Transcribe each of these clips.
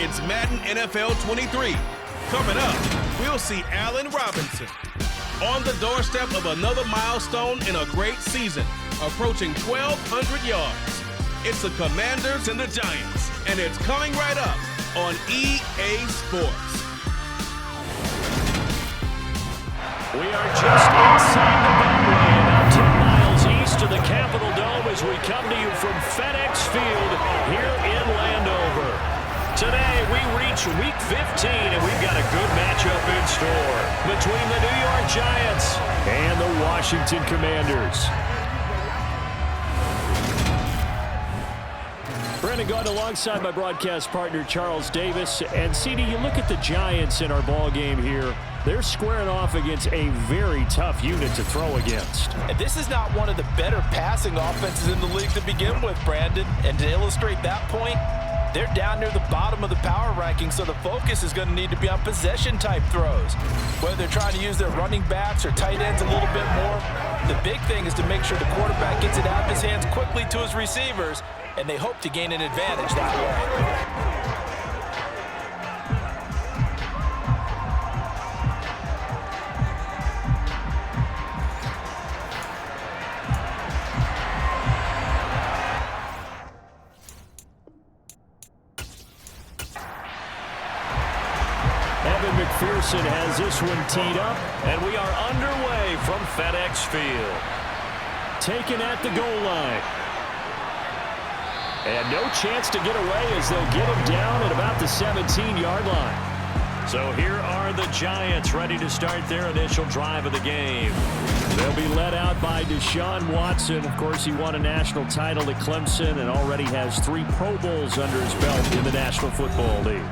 It's Madden NFL 23. Coming up, we'll see Allen Robinson on the doorstep of another milestone in a great season, approaching 1,200 yards. It's the Commanders and the Giants, and it's coming right up on EA Sports. We are just inside the Beltway, about 10 miles east of the Capitol Dome as we come to you from FedEx Field here in Landover. Today, we reach Week 15, and we've got a good matchup in store between the New York Giants and the Washington Commanders. Brandon Gaudin alongside my broadcast partner, Charles Davis. And, CD, you look at the Giants in our ball game here. They're squaring off against a very tough unit to throw against. And this is not one of the better passing offenses in the league to begin with, Brandon. And to illustrate that point, they're down near the bottom of the power ranking, so the focus is going to need to be on possession-type throws. Whether they're trying to use their running backs or tight ends a little bit more, the big thing is to make sure the quarterback gets it out of his hands quickly to his receivers, and they hope to gain an advantage that way. McPherson has this one teed up, and we are underway from FedEx Field. Taken at the goal line. And no chance to get away as they'll get him down at about the 17-yard line. So here are the Giants ready to start their initial drive of the game. They'll be led out by Deshaun Watson. Of course, he won a national title at Clemson and already has 3 Pro Bowls under his belt in the National Football League.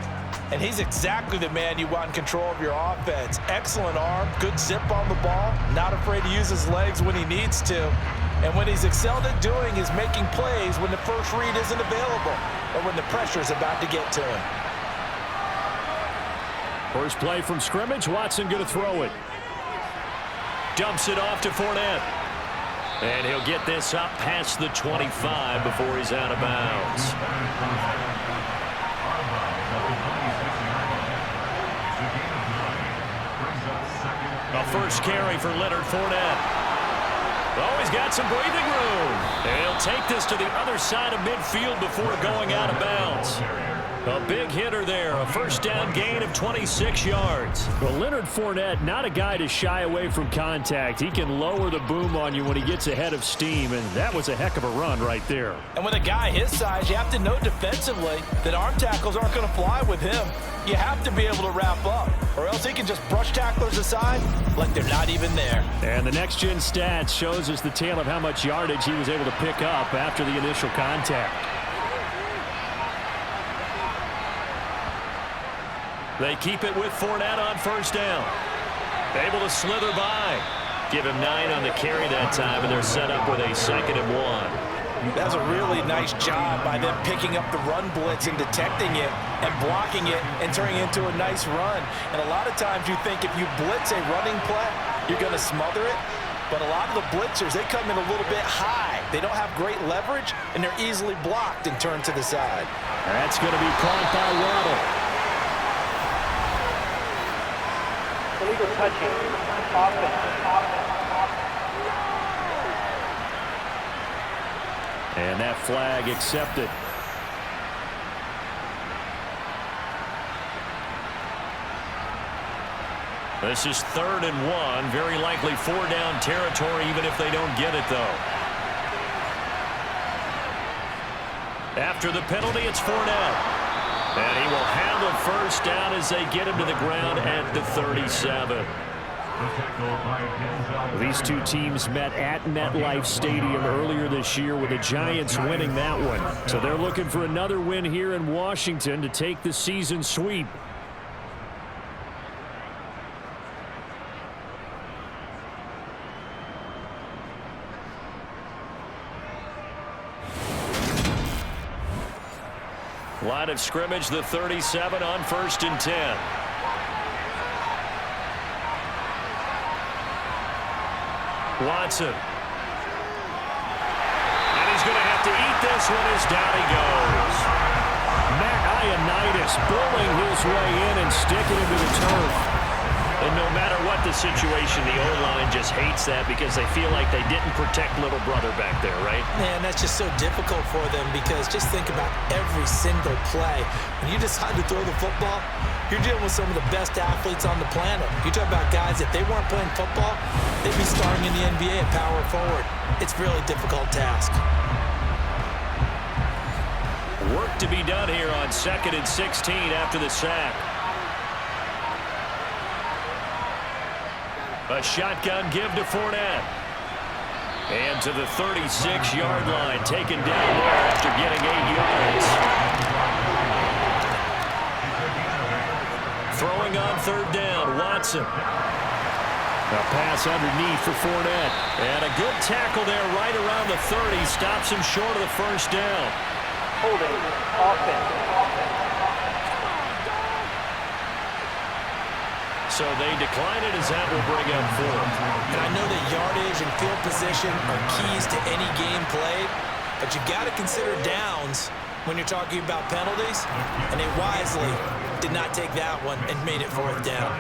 And he's exactly the man you want in control of your offense. Excellent arm, good zip on the ball, not afraid to use his legs when he needs to. And what he's excelled at doing is making plays when the first read isn't available or when the pressure is about to get to him. First play from scrimmage, Watson going to throw it. Dumps it off to Fournette. And he'll get this up past the 25 before he's out of bounds. A first carry for Leonard Fournette. Oh, he's got some breathing room. And he'll take this to the other side of midfield before going out of bounds. A big hitter there, a first down gain of 26 yards. Well, Leonard Fournette, not a guy to shy away from contact. He can lower the boom on you when he gets ahead of steam, and that was a heck of a run right there. And with a guy his size, you have to know defensively that arm tackles aren't going to fly with him. You have to be able to wrap up, or else he can just brush tacklers aside like they're not even there. And the next-gen stats shows us the tale of how much yardage he was able to pick up after the initial contact. They keep it with Fournette on first down. Able to slither by. Give him 9 on the carry that time, and they're set up with a 2nd and 1. That's a really nice job by them picking up the run blitz and detecting it and blocking it and turning it into a nice run. And a lot of times you think if you blitz a running play, you're going to smother it. But a lot of the blitzers, they come in a little bit high. They don't have great leverage, and they're easily blocked and turned to the side. That's going to be caught by Waddle. Illegal touching. And that flag accepted. This is 3rd and 1. Very likely 4-down territory, even if they don't get it, though. After the penalty, it's Fournette. And he will handle first down as they get him to the ground at the 37. These two teams met at MetLife Stadium earlier this year with the Giants winning that one. So they're looking for another win here in Washington to take the season sweep. Line of scrimmage, the 37 on 1st and 10. Watson. And he's going to have to eat this one as down he goes. Ioannidis bullying his way in and sticking him to the turf. And no matter what the situation, the O-line just hates that because they feel like they didn't protect little brother back there, right? Man, that's just so difficult for them because just think about every single play. When you decide to throw the football, you're dealing with some of the best athletes on the planet. You talk about guys, if they weren't playing football, they'd be starting in the NBA at power forward. It's a really difficult task. Work to be done here on 2nd and 16 after the sack. A shotgun give to Fournette. And to the 36-yard line, taken down there after getting 8 yards. Throwing on 3rd down, Watson. A pass underneath for Fournette. And a good tackle there right around the 30. Stops him short of the 1st down. Holding, offense. So they decline it as that will bring up 4th. And I know that yardage and field position are keys to any game played, but you got to consider downs when you're talking about penalties, and they wisely did not take that one and made it 4th down.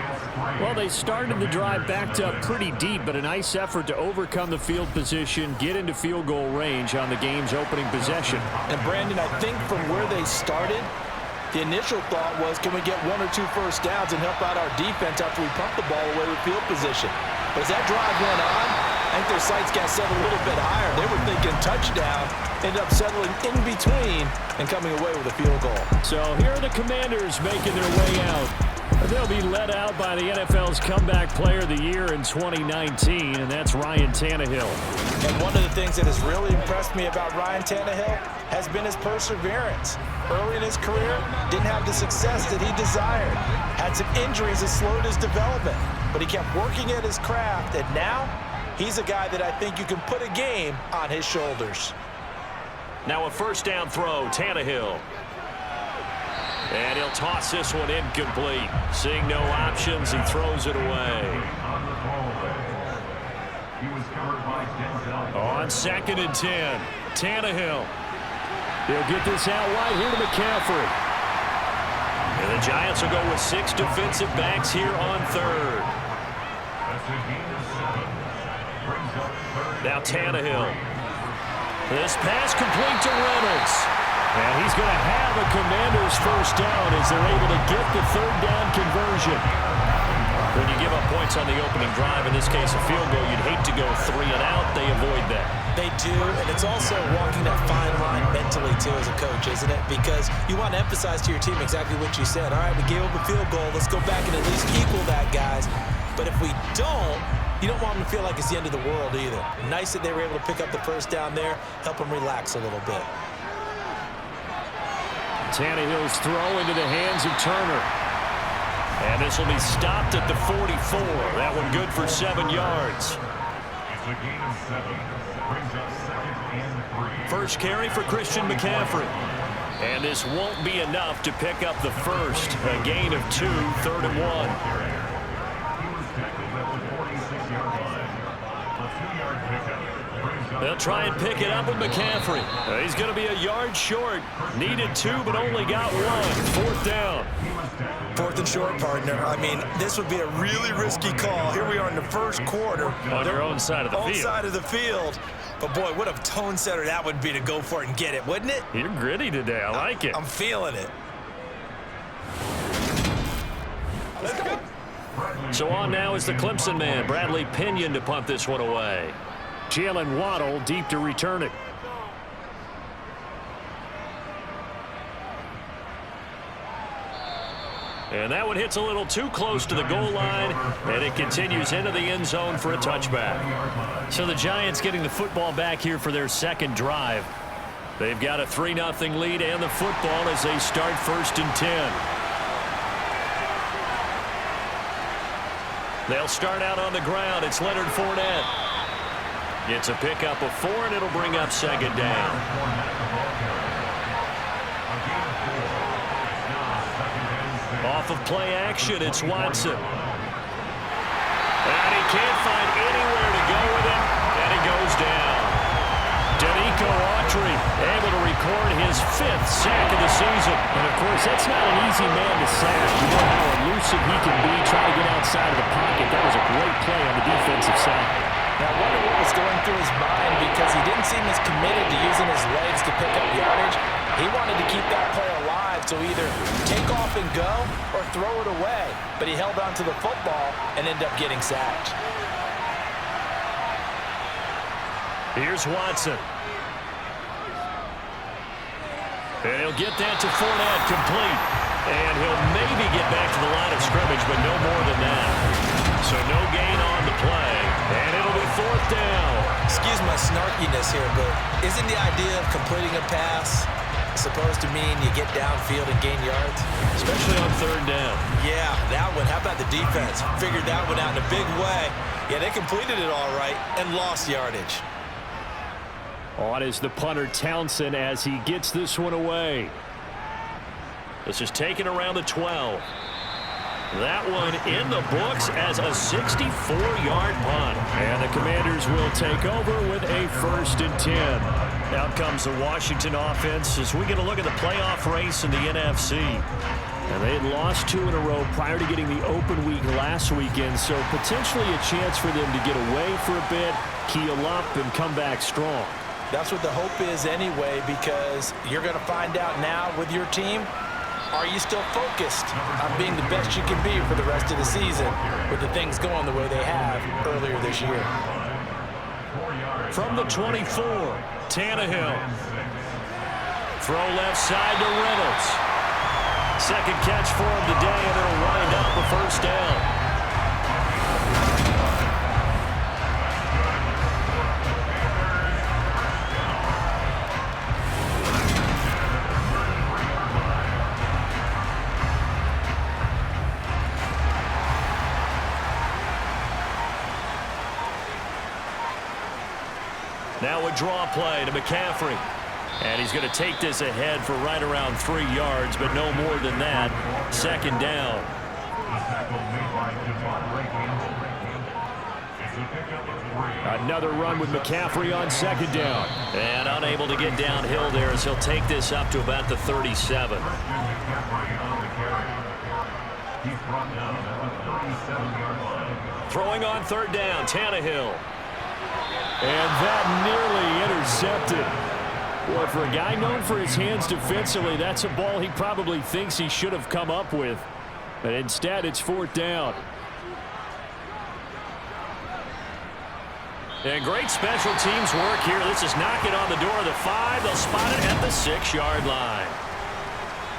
Well, they started the drive backed up pretty deep, but a nice effort to overcome the field position, get into field goal range on the game's opening possession. And Brandon, I think from where they started, the initial thought was, can we get 1 or 2 first downs and help out our defense after we pump the ball away with field position? But as that drive went on, I think their sights got set a little bit higher. They were thinking touchdown, ended up settling in between and coming away with a field goal. So here are the Commanders making their way out. They'll be led out by the NFL's Comeback Player of the Year in 2019, and that's Ryan Tannehill. And one of the things that has really impressed me about Ryan Tannehill has been his perseverance. Early in his career, didn't have the success that he desired. Had some injuries that slowed his development, but he kept working at his craft, and now he's a guy that I think you can put a game on his shoulders. Now a 1st down throw, Tannehill. And he'll toss this one incomplete. Seeing no options, he throws it away. On 2nd and 10, Tannehill. He'll get this out wide here to McCaffrey. And the Giants will go with 6 defensive backs here on 3rd. Now Tannehill. This pass complete to Reynolds. And he's going to have a Commanders 1st down as they're able to get the 3rd down conversion. When you give up points on the opening drive, in this case a field goal, you'd hate to go 3 and out. They avoid that. They do, and it's also walking that fine line mentally, too, as a coach, isn't it? Because you want to emphasize to your team exactly what you said. All right, we gave up a field goal. Let's go back and at least equal that, guys. But if we don't, you don't want them to feel like it's the end of the world either. Nice that they were able to pick up the 1st down there, help them relax a little bit. Tannehill's throw into the hands of Turner. And this will be stopped at the 44. That one good for 7 yards. It's a gain of 7. Brings up 2nd and 3. First carry for Christian McCaffrey. And this won't be enough to pick up the 1st. A gain of 2, 3rd and 1. He was tackled at the 46-yard line. A 2-yard pickup. They'll try and pick it up with McCaffrey. He's going to be a yard short. Needed 2, but only got 1. 4th down. 4th and short, partner. I mean, this would be a really risky call. Here we are in the 1st quarter. On your own side of the field. Own side of the field. But, boy, what a tone setter that would be to go for it and get it, wouldn't it? You're gritty today. I like it. I'm feeling it. Let's go. So on now is the Clemson man, Bradley Pinion, to punt this one away. Jalen Waddle deep to return it. And that one hits a little too close to the goal line, and it continues into the end zone for a touchback. So the Giants getting the football back here for their 2nd drive. They've got a 3-0 lead and the football as they start 1st and 10. They'll start out on the ground. It's Leonard Fournette. It's a pickup of 4, and it'll bring up 2nd down. Off of play action, it's Watson. And he can't find anywhere to go with it, and he goes down. Denico Autry able to record his 5th sack of the season. And, of course, that's not an easy man to sack. You know how elusive he can be trying to get outside of the pocket. That was a great play on the defensive side. Now, I wonder what was going through his mind because he didn't seem as committed to using his legs to pick up yardage. He wanted to keep that play alive, so either take off and go or throw it away. But he held on to the football and ended up getting sacked. Here's Watson. And he'll get that to Fournette, complete. And he'll maybe get back to the line of scrimmage, but no more than that. So no gain on the play. And it'll be 4th down. Excuse my snarkiness here, but isn't the idea of completing a pass supposed to mean you get downfield and gain yards? Especially on 3rd down. Yeah, that one. How about the defense? Figured that one out in a big way. Yeah, they completed it all right and lost yardage. On is the punter Townsend as he gets this one away. This is taken around the 12. That one in the books as a 64-yard punt. And the Commanders will take over with a 1st and 10. Out comes the Washington offense as we get a look at the playoff race in the NFC. And they had lost 2 in a row prior to getting the open week last weekend, so potentially a chance for them to get away for a bit, keel up, and come back strong. That's what the hope is anyway, because you're going to find out now with your team, are you still focused on being the best you can be for the rest of the season with the things going the way they have earlier this year? From the 24, Tannehill. Throw left side to Reynolds. Second catch for him today, and it'll wind up a 1st down. Now a draw play to McCaffrey. And he's going to take this ahead for right around 3 yards, but no more than that. 2nd down. Another run with McCaffrey on 2nd down. And unable to get downhill there as he'll take this up to about the 37. Throwing on 3rd down, Tannehill. And that nearly intercepted. Boy, for a guy known for his hands defensively, that's a ball he probably thinks he should have come up with. But instead, it's 4th down. And great special teams work here. This is knocking on the door of the 5. They'll spot it at the 6-yard line.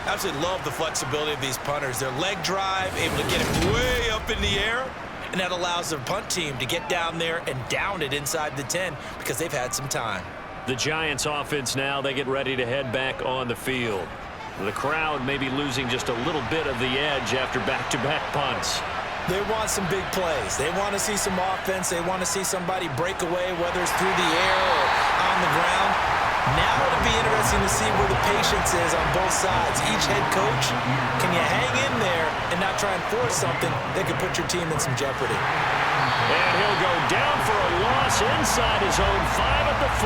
Absolutely love the flexibility of these punters. Their leg drive, able to get it way up in the air. And that allows the punt team to get down there and down it inside the 10 because they've had some time. The Giants offense now, they get ready to head back on the field. The crowd may be losing just a little bit of the edge after back-to-back punts. They want some big plays. They want to see some offense. They want to see somebody break away, whether it's through the air or on the ground. Now it'll be interesting to see where the patience is on both sides. Each head coach, can you hang in there and not try and force something that could put your team in some jeopardy? And he'll go down for a loss inside his own 5 at the 4.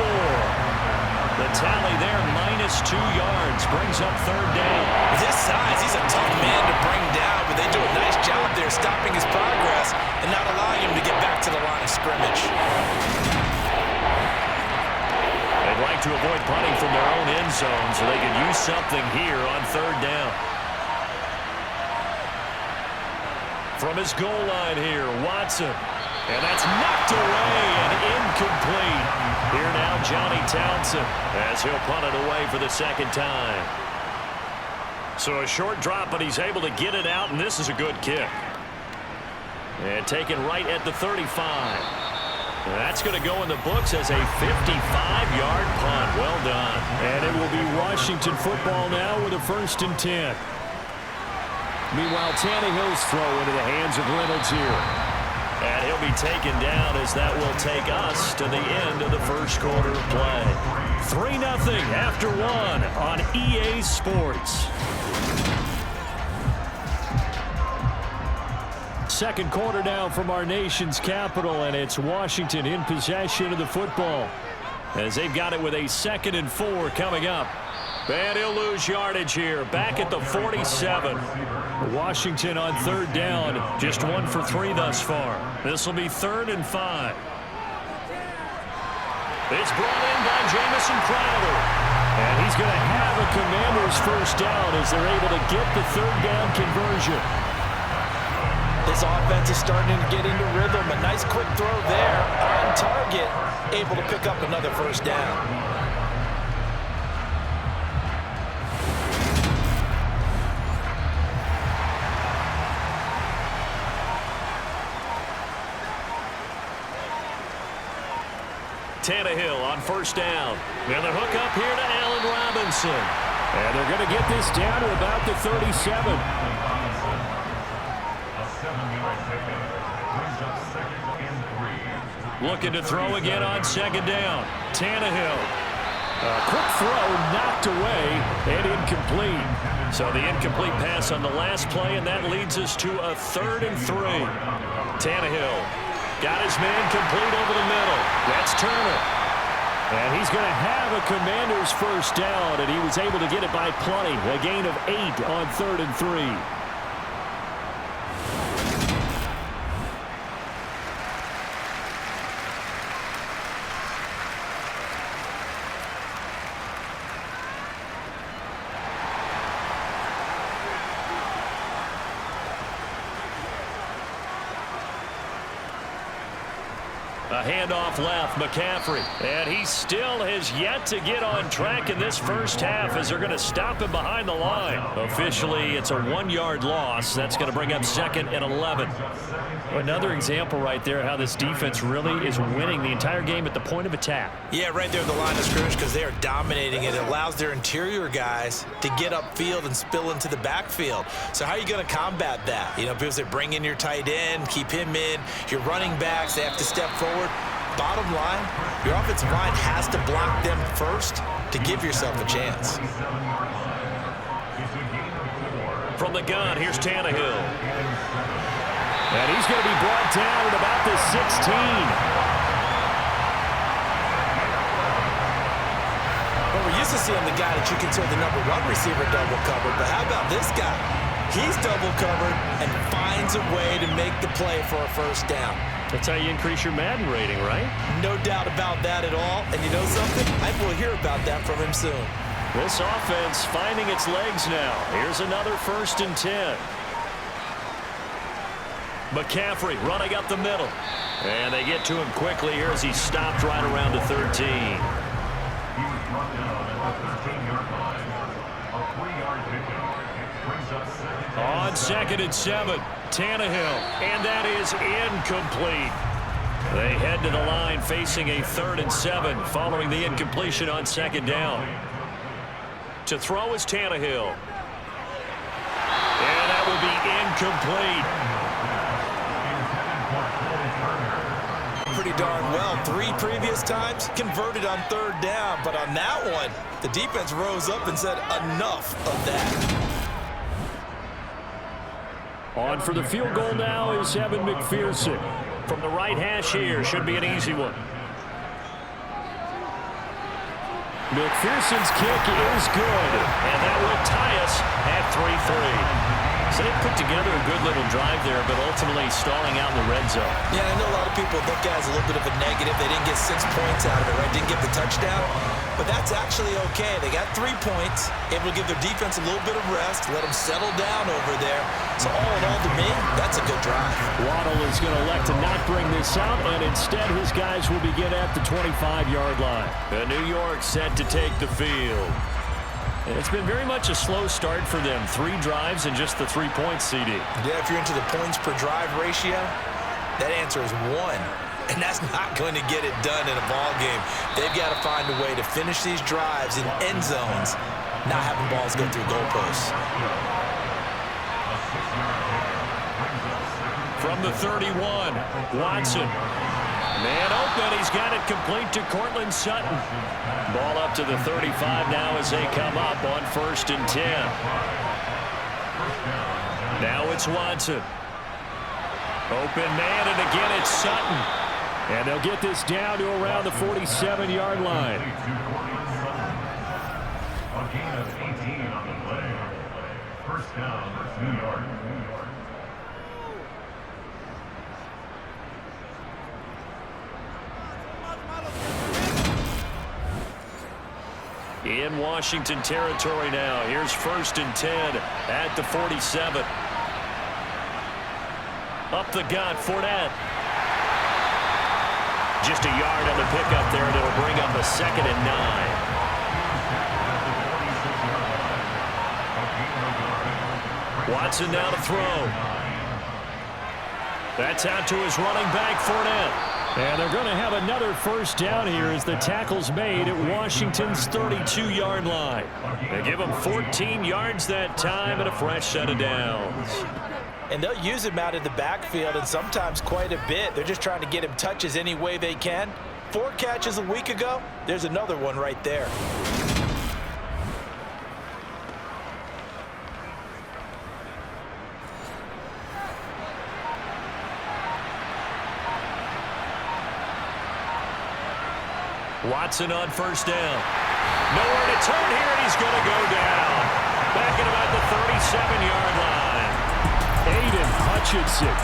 The tally there, -2 yards, brings up 3rd down. With his size, he's a tough man to bring down, but they do a nice job there stopping his progress and not allowing him to get back to the line of scrimmage. They'd like to avoid punting from their own end zone so they could use something here on 3rd down. From his goal line here, Watson. And that's knocked away and incomplete. Here now, Johnny Townsend, as he'll punt it away for the 2nd time. So a short drop, but he's able to get it out, and this is a good kick. And taken right at the 35. And that's going to go in the books as a 55-yard punt. Well done. And it will be Washington football now with a 1st and 10. Meanwhile, Tannehill's throw into the hands of Reynolds here. And he'll be taken down as that will take us to the end of the 1st quarter of play. 3-0 after 1 on EA Sports. 2nd quarter now from our nation's capital, and it's Washington in possession of the football as they've got it with a 2nd and 4 coming up. And he'll lose yardage here, back at the 47. Washington on third down, just 1 for 3 thus far. This will be 3rd and 5. It's brought in by Jamison Crowder. And he's going to have a Commanders first down as they're able to get the third down conversion. This offense is starting to get into rhythm. A nice quick throw there on target, able to pick up another first down. Tannehill on first down. And the hook up here to Allen Robinson. And they're going to get this down to about the 37. A 7-yard pickup brings up 2nd and 3. Looking to throw again on 2nd down. Tannehill. A quick throw knocked away and incomplete. So the incomplete pass on the last play, and that leads us to a 3rd and 3. Tannehill got his man complete over the middle. That's Turner. And he's going to have a Commanders first down, and he was able to get it by plenty. A gain of 8 on 3rd and 3. A handoff left, McCaffrey. And he still has yet to get on track in this first half as they're going to stop him behind the line. Officially, it's a 1-yard loss. That's going to bring up 2nd and 11. Another example right there how this defense really is winning the entire game at the point of attack. Yeah, right there at the line of scrimmage because they are dominating it. It allows their interior guys to get upfield and spill into the backfield. So how are you going to combat that? You know, because they bring in your tight end, keep him in. Your running backs, they have to step forward. Bottom line, your offensive line has to block them first to give yourself a chance. From the gun, here's Tannehill. And he's going to be brought down at about the 16. Well, we're used to seeing the guy that you consider the #1 receiver double covered, but how about this guy? He's double covered and finds a way to make the play for a first down. That's how you increase your Madden rating, right? No doubt about that at all. And you know something? I will hear about that from him soon. This offense finding its legs now. Here's another 1st and 10. McCaffrey running up the middle. And they get to him quickly here as he stopped right around the 13. He was brought down at the 13-yard line. A 3-yard pickup brings up 2nd. On 2nd and 7, Tannehill. And that is incomplete. They head to the line facing a 3rd and 7 following the incompletion on 2nd down. To throw is Tannehill. And that will be incomplete. Pretty darn well. 3 previous times converted on 3rd down, but on that one, the defense rose up and said enough of that. On for the field goal now is Evan McPherson. From the right hash here, should be an easy one. McPherson's kick is good, and that will tie us at 3-3. So they put together a good little drive there, but ultimately stalling out in the red zone. Yeah, I know a lot of people look at it as a little bit of a negative. They didn't get 6 points out of it, right? Didn't get the touchdown. But that's actually okay. They got 3 points, able to give their defense a little bit of rest, let them settle down over there. So all in all, to me, that's a good drive. Waddle is going to elect to not bring this out, and instead his guys will begin at the 25-yard line. And New York set to take the field. And it's been very much a slow start for them. 3 drives and just the 3 points, CD. Yeah, if you're into the points per drive ratio, that answer is 1. And that's not going to get it done in a ball game. They've got to find a way to finish these drives in end zones, not having balls go through goalposts. From the 31, Watson. Man open, he's got it complete to Cortland Sutton. Ball up to the 35 now as they come up on 1st and 10. Now it's Watson. Open man, and again it's Sutton. And they'll get this down to around the 47-yard line. A gain of 18 on the play. First down, New York. In Washington territory now. Here's 1st and 10 at the 47. Up the gut, Fournette. Just a yard on the pickup there, and it'll bring up a 2nd and 9. Watson now to throw. That's out to his running back, Fournette. And they're going to have another first down here as the tackle's made at Washington's 32-yard line. They give him 14 yards that time and a fresh set of downs. And they'll use him out in the backfield, and sometimes quite a bit. They're just trying to get him touches any way they can. 4 catches a week ago. There's another one right there. Watson on first down. Nowhere to turn here, and he's going to go down. Back at about the 37-yard line. Aiden Hutchinson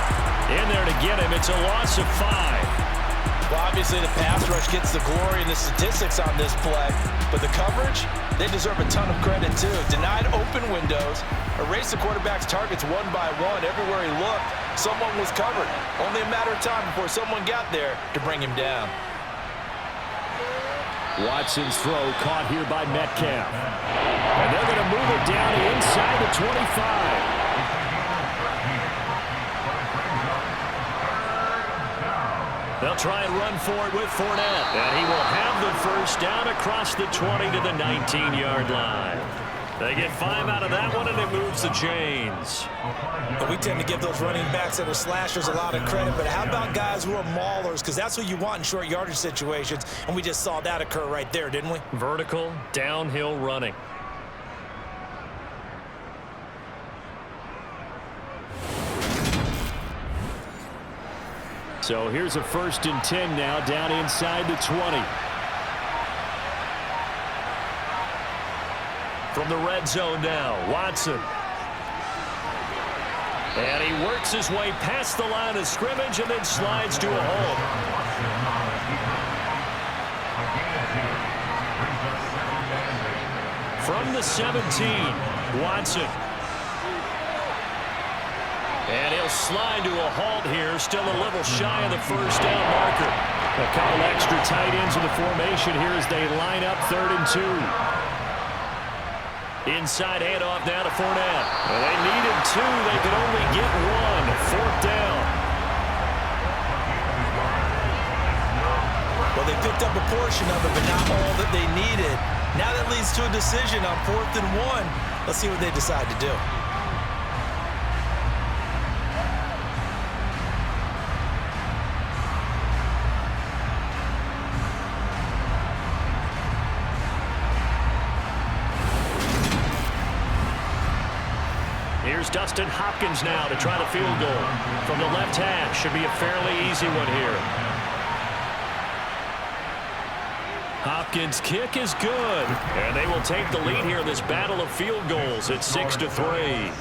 In there to get him. It's a loss of 5. Well, obviously the pass rush gets the glory and the statistics on this play, but the coverage, they deserve a ton of credit too. Denied open windows, erased the quarterback's targets one by one. Everywhere he looked, someone was covered. Only a matter of time before someone got there to bring him down. Watson's throw caught here by Metcalf. And they're going to move it down inside the 25. They'll try and run for it with Fournette. And he will have the first down across the 20 to the 19-yard line. They get 5 out of that one, and it moves the chains. But we tend to give those running backs that are slashers a lot of credit, but how about guys who are maulers? Because that's what you want in short yardage situations, and we just saw that occur right there, didn't we? Vertical, downhill running. So here's a 1st and 10 now down inside the 20. From the red zone now, Watson. And he works his way past the line of scrimmage and then slides to a hole. From the 17, Watson. And he'll slide to a halt here, still a little shy of the first down marker. A couple extra tight ends in the formation here as they line up 3rd and 2. Inside handoff now to Fournette. Well, they needed 2. They could only get 1. 4th down. Well, they picked up a portion of it, but not all that they needed. Now that leads to a decision on 4th and 1. Let's see what they decide to do. Here's Dustin Hopkins now to try the field goal. From the left hash, should be a fairly easy one here. Hopkins' kick is good. And they will take the lead here in this battle of field goals at 6-3.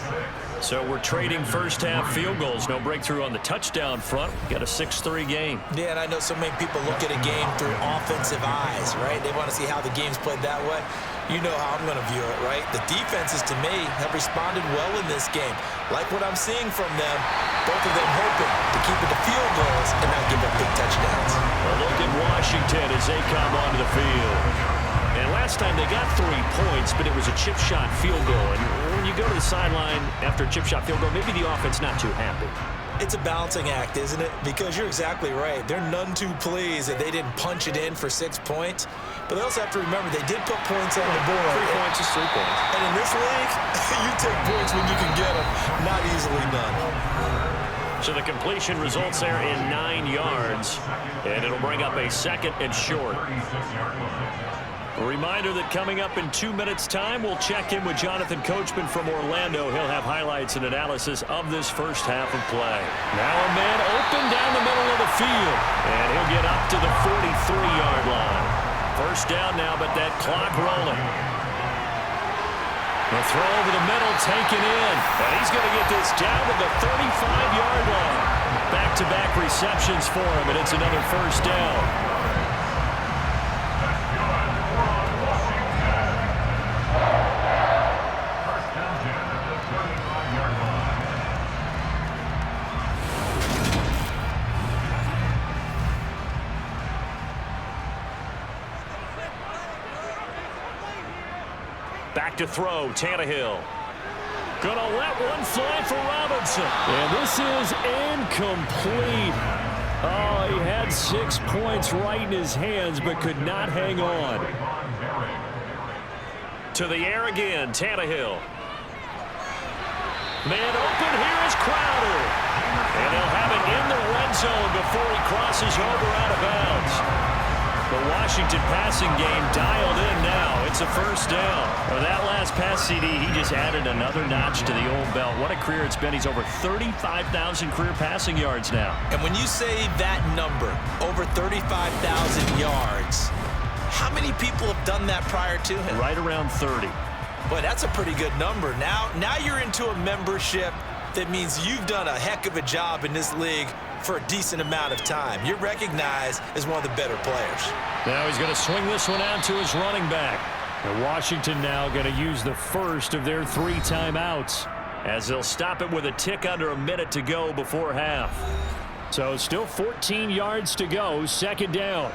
So we're trading first half field goals. No breakthrough on the touchdown front. Got a 6-3 game. Yeah, and I know so many people look at a game through offensive eyes, right? They want to see how the game's played that way. You know how I'm going to view it, right? The defenses, to me, have responded well in this game. Like what I'm seeing from them, both of them hoping to keep it to field goals and not give up big touchdowns. A look at Washington as they come onto the field. And last time they got 3 points, but it was a chip shot field goal. And when you go to the sideline after a chip shot field goal, maybe the offense not too happy. It's a balancing act, isn't it? Because you're exactly right. They're none too pleased that they didn't punch it in for 6 points. But they also have to remember they did put points on the board. 3 points is 3 points. And in this league, you take points when you can get them. Not easily done. So the completion results there in 9 yards. And it'll bring up a 2nd and short. A reminder that coming up in 2 minutes' time, we'll check in with Jonathan Coachman from Orlando. He'll have highlights and analysis of this first half of play. Now a man open down the middle of the field. And he'll get up to the 43-yard line. First down now, but that clock rolling. The throw over the middle, taken in. And he's going to get this down to the 35-yard line. Back-to-back receptions for him, and it's another first down. Back to throw, Tannehill. Gonna let one fly for Robinson. And this is incomplete. Oh, he had 6 points right in his hands, but could not hang on. To the air again, Tannehill. Man open, here is Crowder. And they'll have it in the red zone before he crosses over out of bounds. The Washington passing game dialed in now. It's a first down. Well, that last pass CD, he just added another notch to the old belt. What a career it's been. He's over 35,000 career passing yards now. And when you say that number, over 35,000 yards, how many people have done that prior to him? Right around 30. Boy, that's a pretty good number. Now you're into a membership that means you've done a heck of a job in this league for a decent amount of time. You're recognized as one of the better players. Now he's going to swing this one out to his running back. And Washington now going to use the first of their 3 timeouts, as they'll stop it with a tick under a minute to go before half. So still 14 yards to go, second down.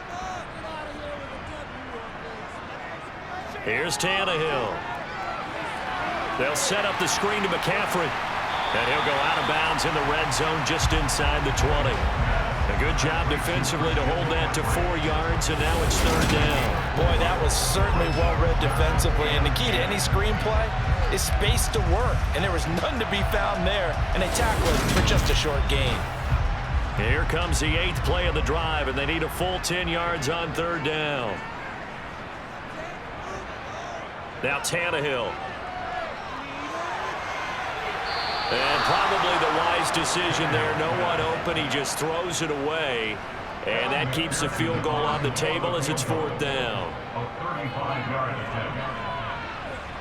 Here's Tannehill. They'll set up the screen to McCaffrey. And he'll go out of bounds in the red zone just inside the 20. A good job defensively to hold that to 4 yards, and now it's third down. Boy, that was certainly well read defensively. And the key to any screenplay is space to work. And there was none to be found there. And they tackled it for just a short gain. Here comes the 8th play of the drive, and they need a full 10 yards on third down. Now Tannehill. And probably the wise decision there. No one open. He just throws it away. And that keeps the field goal on the table as it's fourth down.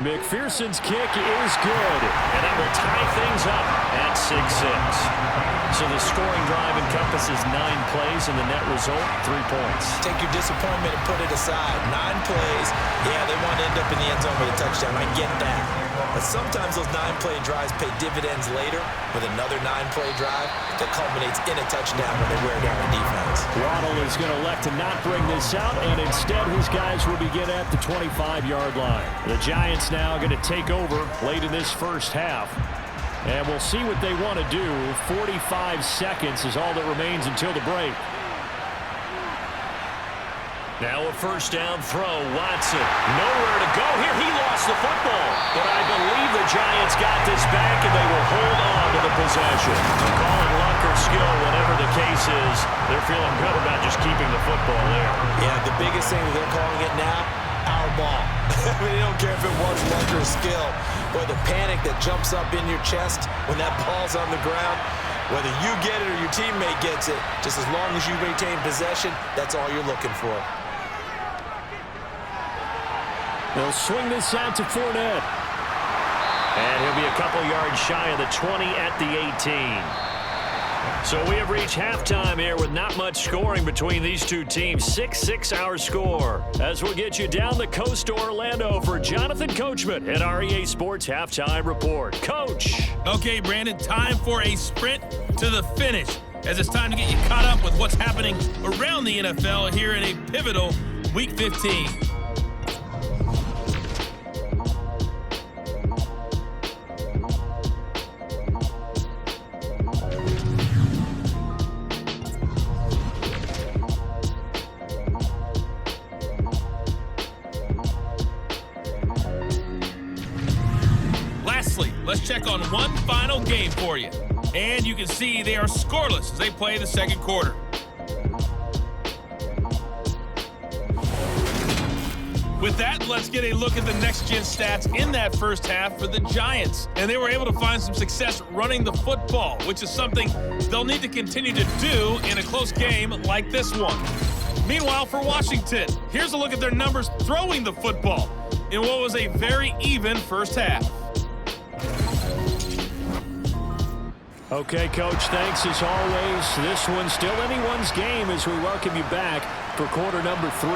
McPherson's kick is good. And that will tie things up at 6-6. So the scoring drive encompasses 9 plays, and the net result, 3 points. Take your disappointment and put it aside. 9 plays. Yeah, they want to end up in the end zone with a touchdown. I get that. But sometimes those 9-play drives pay dividends later with another 9-play drive that culminates in a touchdown when they wear down the defense. Waddle is going to elect to not bring this out, and instead his guys will begin at the 25-yard line. The Giants now going to take over late in this first half. And we'll see what they want to do. 45 seconds is all that remains until the break. Now a first down throw. Watson, nowhere to go here. He lost the football. But I believe the Giants got this back, and they will hold on to the possession. Calling luck or skill, whatever the case is, they're feeling good about just keeping the football there. Yeah, the biggest thing that they're calling it now, our ball. I mean, they don't care if it was luck or skill. Or the panic that jumps up in your chest when that ball's on the ground. Whether you get it or your teammate gets it, just as long as you maintain possession, that's all you're looking for. They'll swing this out to Fournette. And he'll be a couple yards shy of the 20 at the 18. So we have reached halftime here with not much scoring between these two teams. 6-6 our score. As we'll get you down the coast to Orlando for Jonathan Coachman at our EA Sports Halftime Report. Coach. Okay, Brandon, time for a sprint to the finish, as it's time to get you caught up with what's happening around the NFL here in a pivotal Week 15. Let's check on one final game for you. And you can see they are scoreless as they play the second quarter. With that, let's get a look at the next-gen stats in that first half for the Giants. And they were able to find some success running the football, which is something they'll need to continue to do in a close game like this one. Meanwhile, for Washington, here's a look at their numbers throwing the football. in what was a very even first half. Okay, Coach, thanks as always. This one's still anyone's game as we welcome you back for quarter number 3.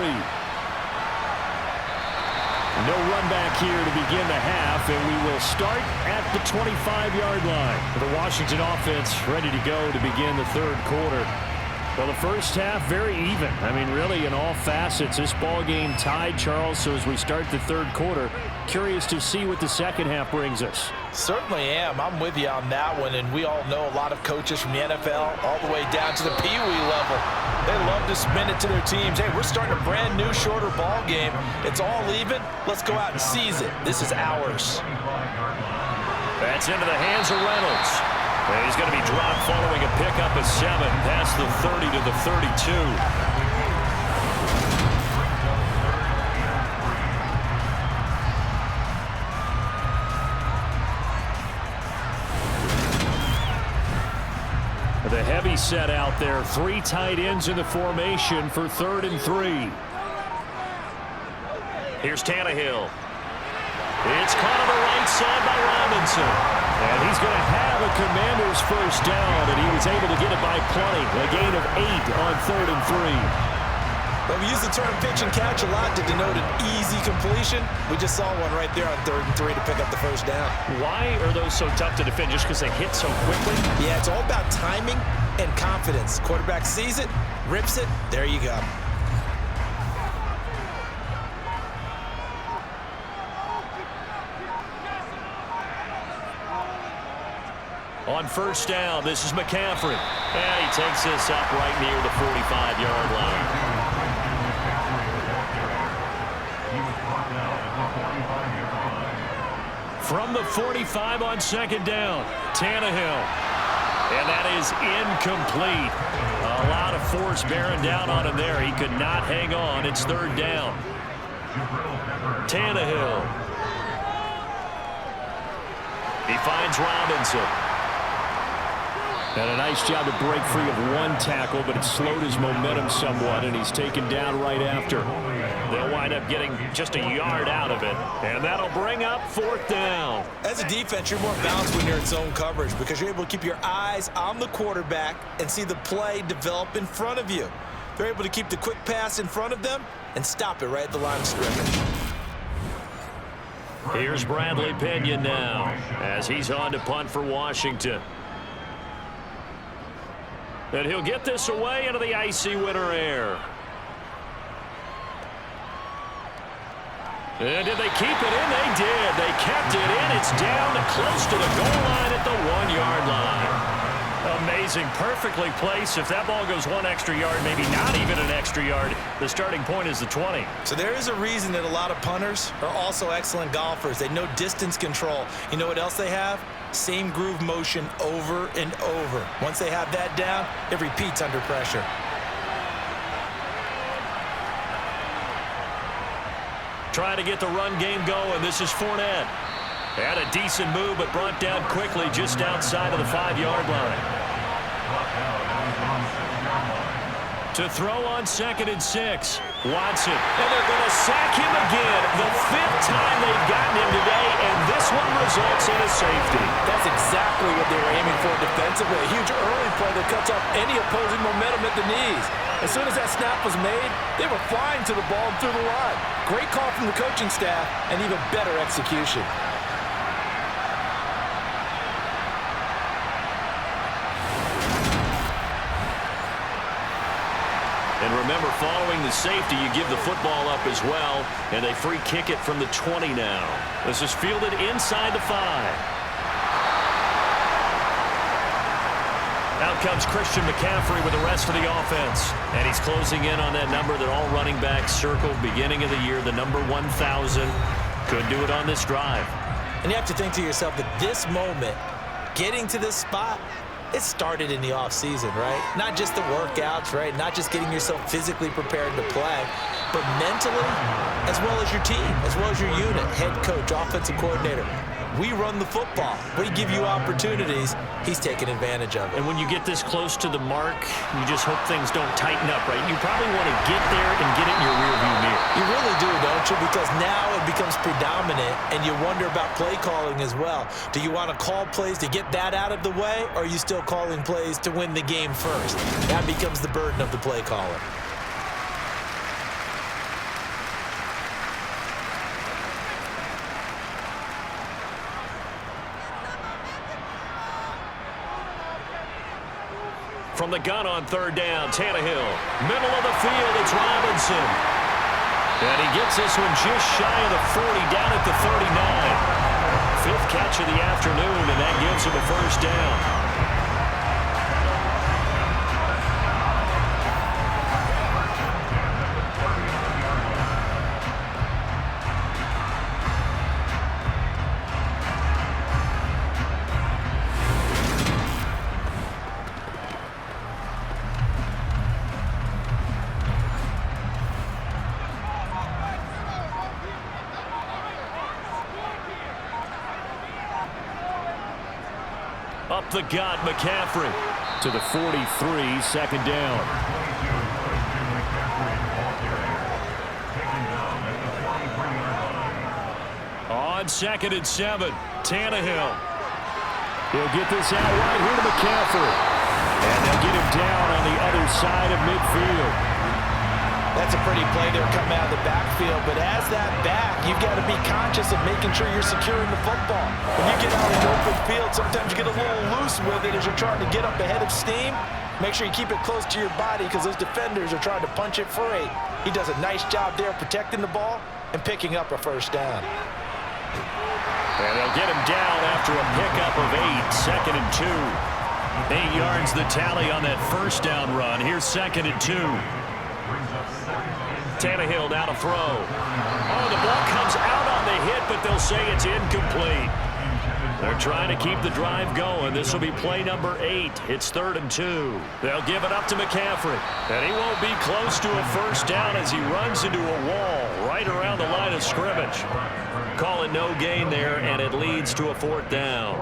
No run back here to begin the half, and we will start at the 25-yard line. The Washington offense ready to go to begin the third quarter. Well, the first half, very even. I mean, really, in all facets, this ball game tied, Charles. So as we start the third quarter, curious to see what the second half brings us. Certainly am. I'm with you on that one, and we all know a lot of coaches from the NFL all the way down to the Pee Wee level. They love to spin it to their teams. Hey, we're starting a brand new, shorter ball game. It's all even. Let's go out and seize it. This is ours. That's into the hands of Reynolds. And he's going to be dropped following a pickup of 7 past the 30 to the 32. The heavy set out there. 3 tight ends in the formation for 3rd and 3. Here's Tannehill. It's caught on the right side by Robinson. And he's going to have a Commander's first down, and he was able to get it by plenty. A gain of 8 on 3rd and 3. Well, we use the term pitch and catch a lot to denote an easy completion. We just saw one right there on 3rd and 3 to pick up the first down. Why are those so tough to defend? Just because they hit so quickly? Yeah, it's all about timing and confidence. Quarterback sees it, rips it, there you go. On first down, this is McCaffrey. And he takes this up right near the 45-yard line. From the 45 on second down, Tannehill. And that is incomplete. A lot of force bearing down on him there. He could not hang on. It's 3rd down. Tannehill. He finds Robinson. And a nice job to break free of one tackle, but it slowed his momentum somewhat, and he's taken down right after. They'll wind up getting just a yard out of it, and that'll bring up 4th down. As a defense, you're more balanced when you're in zone coverage because you're able to keep your eyes on the quarterback and see the play develop in front of you. They're able to keep the quick pass in front of them and stop it right at the line of scrimmage. Here's Bradley Pinion now as he's on to punt for Washington. And he'll get this away into the icy winter air. And did they keep it in? They did. They kept it in. It's down close to the goal line at the 1-yard line. Amazing. Perfectly placed. If that ball goes 1 extra yard, maybe not even an extra yard, the starting point is the 20. So there is a reason that a lot of punters are also excellent golfers. They know distance control. You know what else they have? Same groove motion over and over. Once they have that down, it repeats under pressure. Trying to get the run game going. This is Fournette. Had a decent move, but brought down quickly just outside of the 5-yard line. To throw on 2nd and 6. Watson. And they're going to sack him again. The 5th time they've gotten him today, and this one results in a safety. That's exactly what they were aiming for defensively. A huge early play that cuts off any opposing momentum at the knees. As soon as that snap was made, they were flying to the ball and through the line. Great call from the coaching staff and even better execution. And remember, following the safety, you give the football up as well, and they free kick it from the 20 now. This is fielded inside the 5. Out comes Christian McCaffrey with the rest of the offense. And he's closing in on that number that all running backs circled beginning of the year, the number 1,000. Could do it on this drive. And you have to think to yourself that this moment, getting to this spot, it started in the offseason, right? Not just the workouts, right? Not just getting yourself physically prepared to play, but mentally, as well as your team, as well as your unit, head coach, offensive coordinator. We run the football. We give you opportunities. He's taking advantage of it. And when you get this close to the mark, you just hope things don't tighten up, right? You probably want to get there and get it in your rearview mirror. You really do, don't potential because now it becomes predominant, and you wonder about play calling as well. Do you want to call plays to get that out of the way, or are you still calling plays to win the game first? That becomes the burden of the play caller. From the gun on third down, Tannehill. Middle of the field, it's Robinson. And he gets this one just shy of the 40, down at the 39. Fifth catch of the afternoon, and that gives him a first down. Up the gut, McCaffrey to the 43, second down. On 2nd and 7, Tannehill. He'll get this out right here to McCaffrey. And they'll get him down on the other side of midfield. That's a pretty play there coming out of the backfield, but as that back, you've got to be conscious of making sure you're securing the football. When you get out in the open field, sometimes you get a little loose with it as you're trying to get up ahead of steam. Make sure you keep it close to your body because those defenders are trying to punch it free. He does a nice job there protecting the ball and picking up a first down. And they'll get him down after a pickup of 8, 2nd and 2. 8 yards the tally on that first down run. Here's 2nd and 2. Tannehill now to throw. Oh, the ball comes out on the hit, but they'll say it's incomplete. They're trying to keep the drive going. This will be play number 8. It's 3rd and 2. They'll give it up to McCaffrey. And he won't be close to a first down as he runs into a wall right around the line of scrimmage. Call it no gain there, and it leads to a 4th down.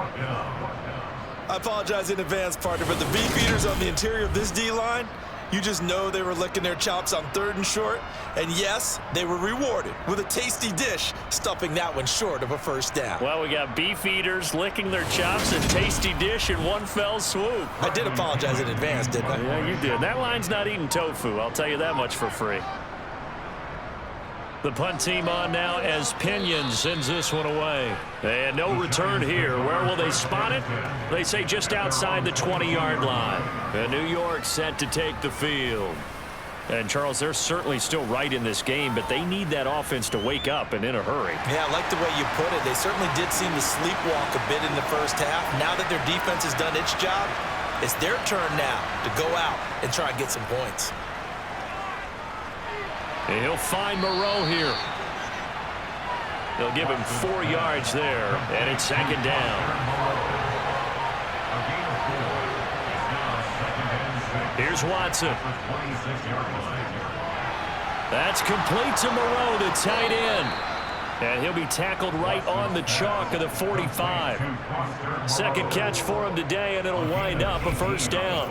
I apologize in advance, partner, but the beefeaters on the interior of this D-line, you just know they were licking their chops on 3rd and short. And yes, they were rewarded with a tasty dish, stuffing that one short of a first down. Well, we got beef eaters licking their chops and tasty dish in one fell swoop. I did apologize in advance, didn't I? Yeah, you did. That line's not eating tofu. I'll tell you that much for free. The punt team on now as Pinion sends this one away. And no return here. Where will they spot it? They say just outside the 20-yard line. And New York set to take the field. And, Charles, they're certainly still right in this game, but they need that offense to wake up and in a hurry. Yeah, I like the way you put it. They certainly did seem to sleepwalk a bit in the first half. Now that their defense has done its job, it's their turn now to go out and try and get some points. And he'll find Moreau here. They'll give him 4 yards there, and it's 2nd down. Here's Watson. That's complete to Moreau, the tight end. And he'll be tackled right on the chalk of the 45. 2nd catch for him today, and it'll wind up a first down.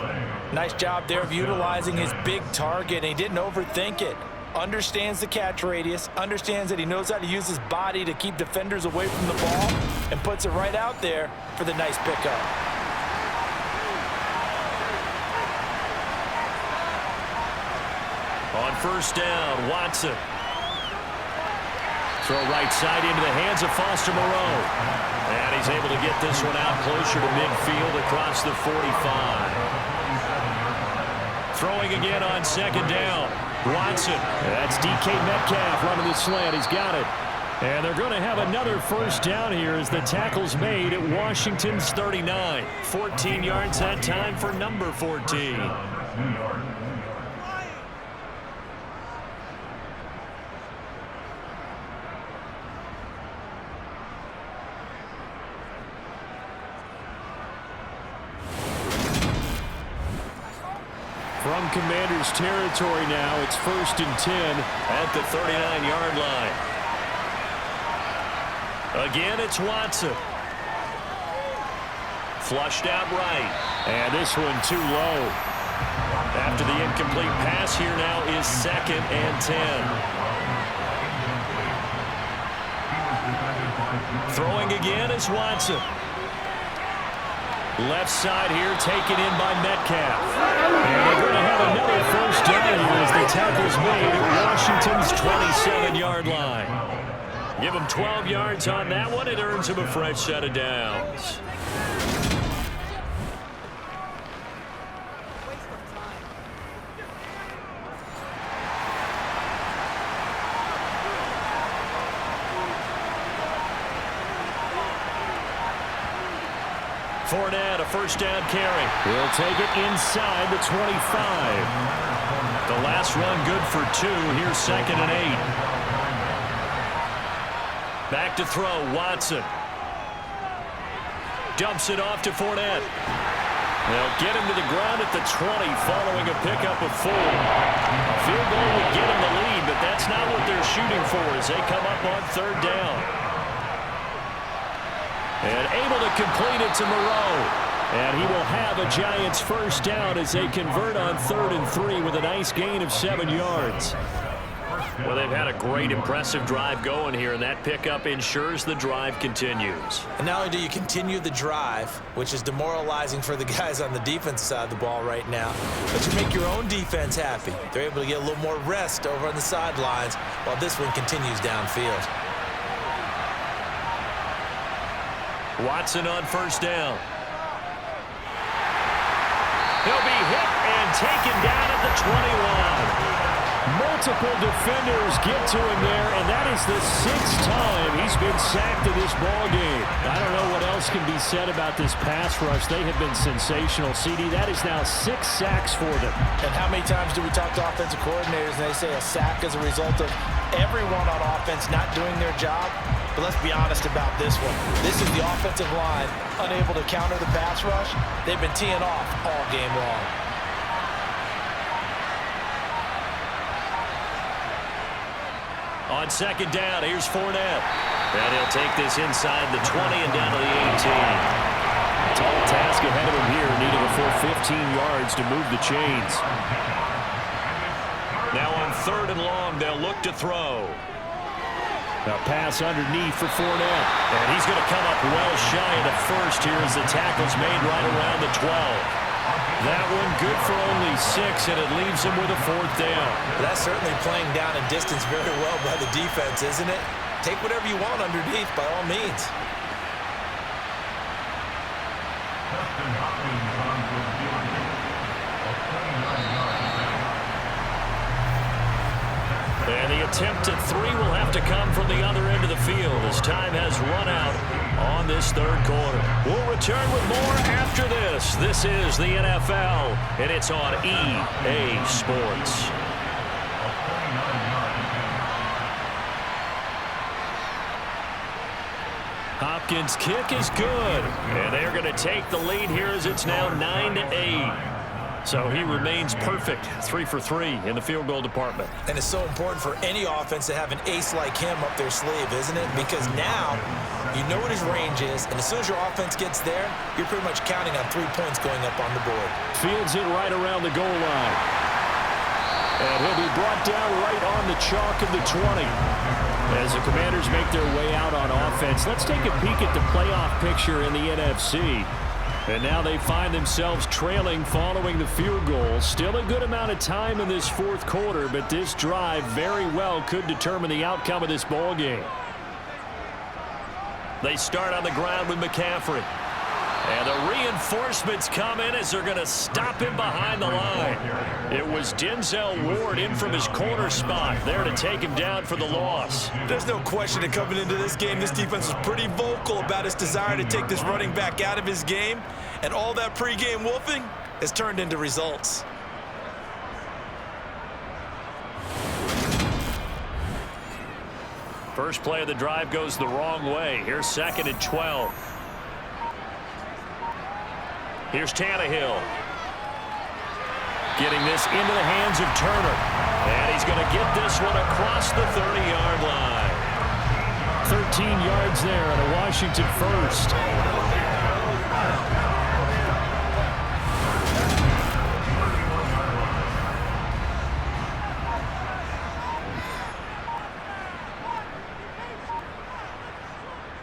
Nice job there of utilizing his big target, and he didn't overthink it. Understands the catch radius, understands that he knows how to use his body to keep defenders away from the ball, and puts it right out there for the nice pickup. On first down, Watson. Throw right side into the hands of Foster Moreau. And he's able to get this one out closer to midfield across the 45. Throwing again on 2nd down. Watson. That's DK Metcalf running the slant. He's got it. And they're going to have another first down here as the tackle's made at Washington's 39. 14 yards that time for number 14. From Commander's territory now, it's 1st and 10 at the 39-yard line. Again, it's Watson. Flushed out right. And this one too low. After the incomplete pass here now is 2nd and 10. Throwing again is Watson. Left side here taken in by Metcalf. And they're going to have another first down here as the tackle's made at Washington's 27-yard line. Give them 12 yards on that one. It earns them a fresh set of downs. Fournette, a first down carry. He'll take it inside the 25. The last run good for 2. Here's 2nd and 8. Back to throw, Watson. Dumps it off to Fournette. They'll get him to the ground at the 20 following a pickup of 4. A field goal would get him the lead, but that's not what they're shooting for as they come up on 3rd down. And able to complete it to Moreau. And he will have a Giants first down as they convert on 3rd and 3 with a nice gain of 7 yards. Well, they've had a great, impressive drive going here, and that pickup ensures the drive continues. And not only do you continue the drive, which is demoralizing for the guys on the defense side of the ball right now, but you make your own defense happy. They're able to get a little more rest over on the sidelines while this one continues downfield. Watson on first down. He'll be hit and taken down at the 21. Multiple defenders get to him there, and that is the 6th time he's been sacked in this ballgame. I don't know what else can be said about this pass rush. They have been sensational. CD, that is now 6 sacks for them. And how many times do we talk to offensive coordinators and they say a sack is a result of everyone on offense not doing their job? But let's be honest about this one. This is the offensive line unable to counter the pass rush. They've been teeing off all game long. On 2nd down, here's Fournette. And he'll take this inside the 20 and down to the 18. Tall task ahead of him here, needing a full 15 yards to move the chains. Now on 3rd and long, they'll look to throw. A pass underneath for Fournette. And he's going to come up well shy of the first here as the tackle's made right around the 12. That one good for only 6, and it leaves him with a 4th down. That's certainly playing down in distance very well by the defense, isn't it? Take whatever you want underneath by all means. And the attempt at 3 will have to come from the other end of the field as time has run out on this 3rd quarter. We'll return with more after this. This is the NFL, and it's on EA Sports. Hopkins' kick is good, and they're going to take the lead here as it's now 9-8. So he remains perfect, 3 for 3 in the field goal department. And it's so important for any offense to have an ace like him up their sleeve, isn't it? Because now you know what his range is, and as soon as your offense gets there, you're pretty much counting on 3 points going up on the board. Fields it right around the goal line. And he'll be brought down right on the chalk of the 20. As the Commanders make their way out on offense, let's take a peek at the playoff picture in the NFC. And now they find themselves trailing following the field goal. Still a good amount of time in this 4th quarter, but this drive very well could determine the outcome of this ball game. They start on the ground with McCaffrey. And the reinforcements come in as they're going to stop him behind the line. It was Denzel Ward in from his corner spot there to take him down for the loss. There's no question that coming into this game, this defense was pretty vocal about its desire to take this running back out of his game. And all that pregame wolfing has turned into results. First play of the drive goes the wrong way. Here's 2nd and 12. Here's Tannehill. Getting this into the hands of Turner. And he's going to get this one across the 30-yard line. 13 yards there on a Washington first.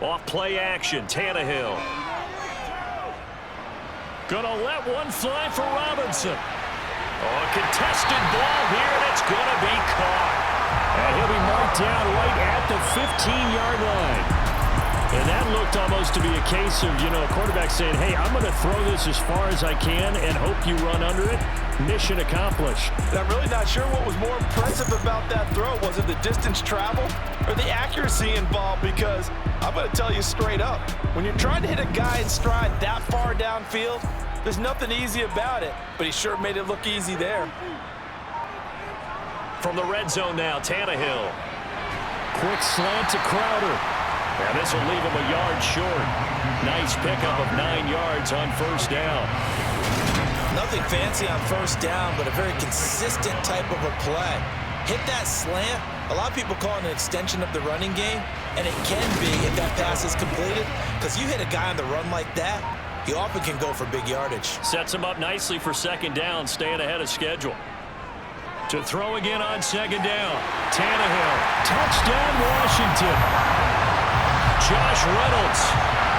Off play action, Tannehill. Gonna let one fly for Robinson. Oh, a contested ball here, and it's gonna be caught. And he'll be marked down right at the 15-yard line. And that looked almost to be a case of, a quarterback saying, hey, I'm going to throw this as far as I can and hope you run under it. Mission accomplished. And I'm really not sure what was more impressive about that throw. Was it the distance traveled or the accuracy involved? Because I'm going to tell you straight up, when you're trying to hit a guy in stride that far downfield, there's nothing easy about it. But he sure made it look easy there. From the red zone now, Tannehill. Quick slant to Crowder. And this will leave him a yard short. Nice pickup of 9 yards on first down. Nothing fancy on first down, but a very consistent type of a play. Hit that slant. A lot of people call it an extension of the running game, and it can be if that pass is completed, because you hit a guy on the run like that, you often can go for big yardage. Sets him up nicely for second down, staying ahead of schedule. To throw again on second down. Tannehill. Touchdown, Washington. Josh Reynolds,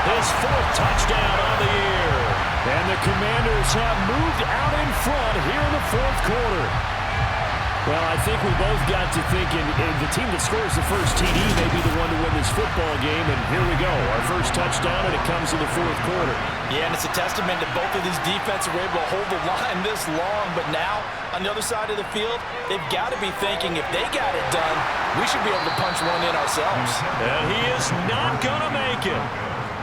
his 4th touchdown on the year. And the Commanders have moved out in front here in the 4th quarter. Well, I think we both got to thinking the team that scores the first TD may be the one to win this football game, and here we go. Our first touchdown, and it comes in the 4th quarter. Yeah, and it's a testament that both of these defenses were able to hold the line this long, but now, on the other side of the field, they've got to be thinking if they got it done, we should be able to punch one in ourselves. And he is not going to make it.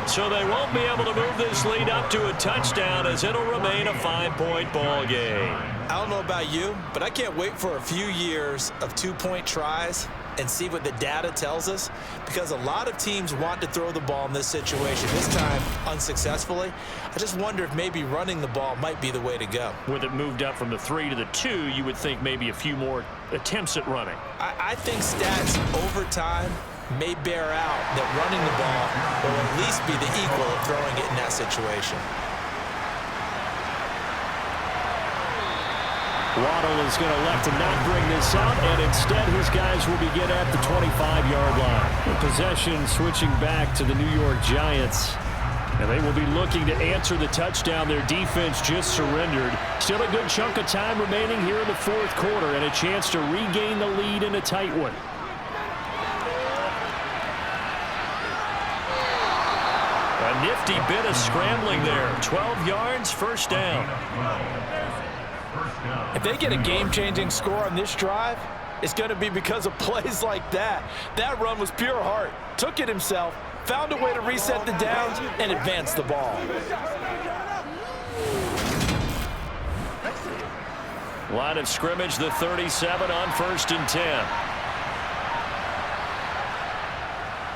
So they won't be able to move this lead up to a touchdown, as it'll remain a 5-point ball game. I don't know about you, but I can't wait for a few years of 2-point tries and see what the data tells us, because a lot of teams want to throw the ball in this situation, this time unsuccessfully. I just wonder if maybe running the ball might be the way to go. With it moved up from the 3 to the 2, you would think maybe a few more attempts at running. I think stats over time may bear out that running the ball will at least be the equal of throwing it in that situation. Waddle is going to elect to not bring this out, and instead his guys will begin at the 25-yard line. The possession switching back to the New York Giants. And they will be looking to answer the touchdown their defense just surrendered. Still a good chunk of time remaining here in the 4th quarter, and a chance to regain the lead in a tight one. A nifty bit of scrambling there. 12 yards, first down. If they get a game-changing score on this drive, it's going to be because of plays like that. That run was pure heart. Took it himself, found a way to reset the downs, and advance the ball. Line of scrimmage, the 37 on 1st and 10.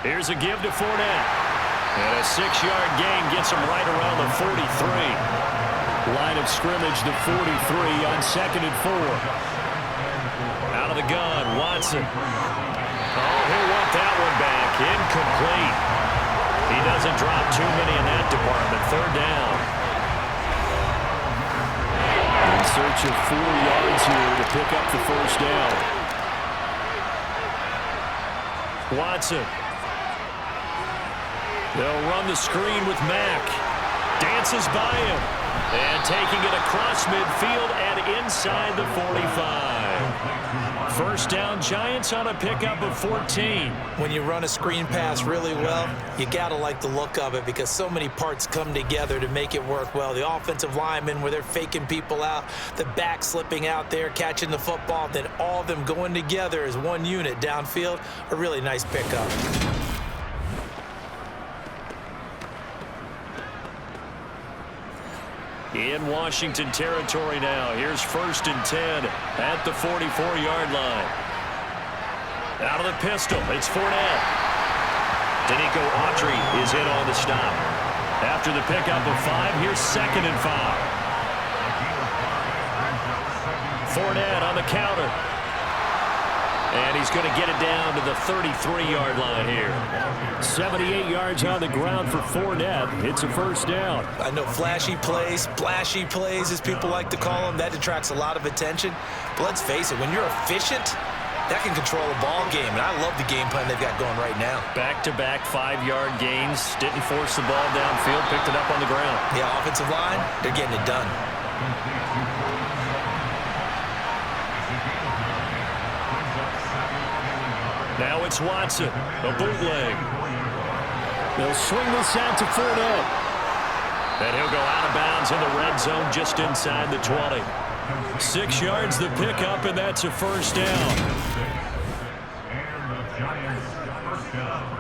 Here's a give to Fournette. And a 6-yard gain gets him right around the 43. Line of scrimmage, the 43 on 2nd and 4. Out of the gun, Watson. Oh, he'll want that one back. Incomplete. He doesn't drop too many in that department. 3rd down. In search of 4 yards here to pick up the first down. Watson. They'll run the screen with Mack. Dances by him. And taking it across midfield and inside the 45. First down, Giants on a pickup of 14. When you run a screen pass really well, you got to like the look of it, because so many parts come together to make it work well. The offensive linemen, where they're faking people out, the back slipping out there, catching the football, then all of them going together as one unit downfield. A really nice pickup. In Washington territory now. Here's 1st and 10 at the 44-yard line. Out of the pistol, it's Fournette. Danico Autry is in on the stop. After the pickup of 5, here's 2nd and 5. Fournette on the counter. And he's going to get it down to the 33-yard line here. 78 yards on the ground for Fournette. It's a first down. I know flashy plays, splashy plays, as people like to call them, that attracts a lot of attention. But let's face it, when you're efficient, that can control a ball game, and I love the game plan they've got going right now. Back-to-back 5-yard gains. Didn't force the ball downfield. Picked it up on the ground. Yeah, offensive line, they're getting it done. Now it's Watson, a bootleg. They'll swing this out to Fournette. And he'll go out of bounds in the red zone just inside the 20. 6 yards the pickup, and that's a first down. And the Giants first down.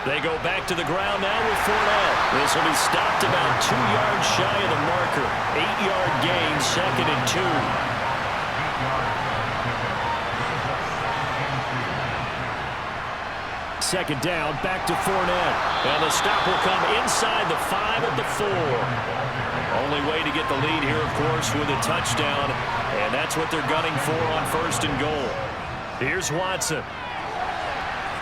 They go back to the ground now with Fournette. This will be stopped about 2 yards shy of the marker. 8-yard gain, 2nd and 2. Second down, back to Fournette. And the stop will come inside the 5 at the 4. Only way to get the lead here, of course, with a touchdown. And that's what they're gunning for on 1st and goal. Here's Watson.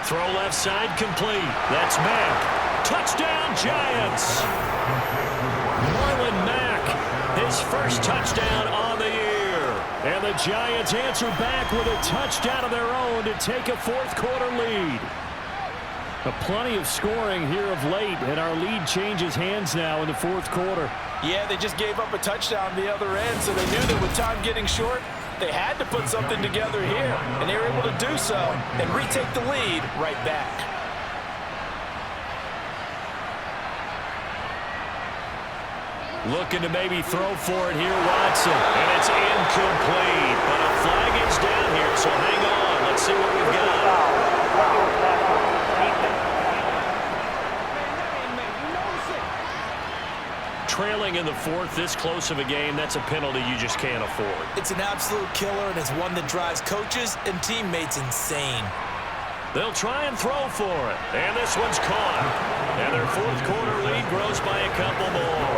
Throw left side complete. That's Mack. Touchdown, Giants. Marlon Mack, his first touchdown on the year. And the Giants answer back with a touchdown of their own to take a 4th quarter lead. Plenty of scoring here of late, and our lead changes hands now in the 4th quarter. Yeah, they just gave up a touchdown on the other end, so they knew that with time getting short, they had to put something together here, and they were able to do so and retake the lead right back. Looking to maybe throw for it here, Watson. And it's incomplete, but a flag is down here, so hang on. Let's see what we've got. Trailing in the 4th, this close of a game, that's a penalty you just can't afford. It's an absolute killer, and it's one that drives coaches and teammates insane. They'll try and throw for it, and this one's caught. And their 4th quarter lead grows by a couple more.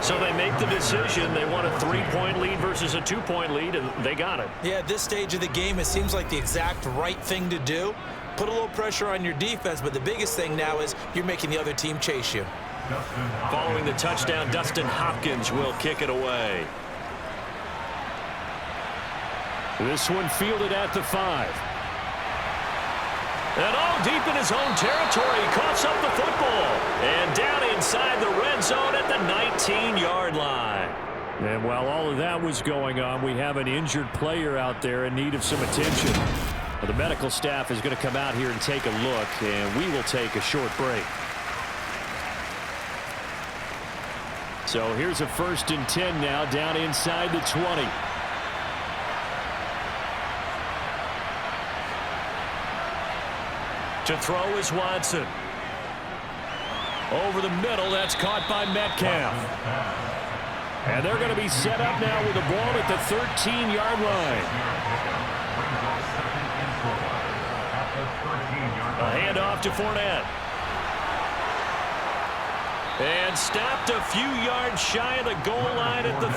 So they make the decision. They want a 3-point lead versus a 2-point lead, and they got it. Yeah, at this stage of the game, it seems like the exact right thing to do. Put a little pressure on your defense, but the biggest thing now is you're making the other team chase you. Following the touchdown, Dustin Hopkins will kick it away. This one fielded at the 5. And all deep in his own territory, he coughs up the football. And down inside the red zone at the 19-yard line. And while all of that was going on, we have an injured player out there in need of some attention. Well, the medical staff is going to come out here and take a look, and we will take a short break. So here's a 1st and 10 now, down inside the 20. To throw is Watson. Over the middle, that's caught by Metcalf. And they're going to be set up now with the ball at the 13-yard line. A handoff to Fournette. And stopped a few yards shy of the goal line at the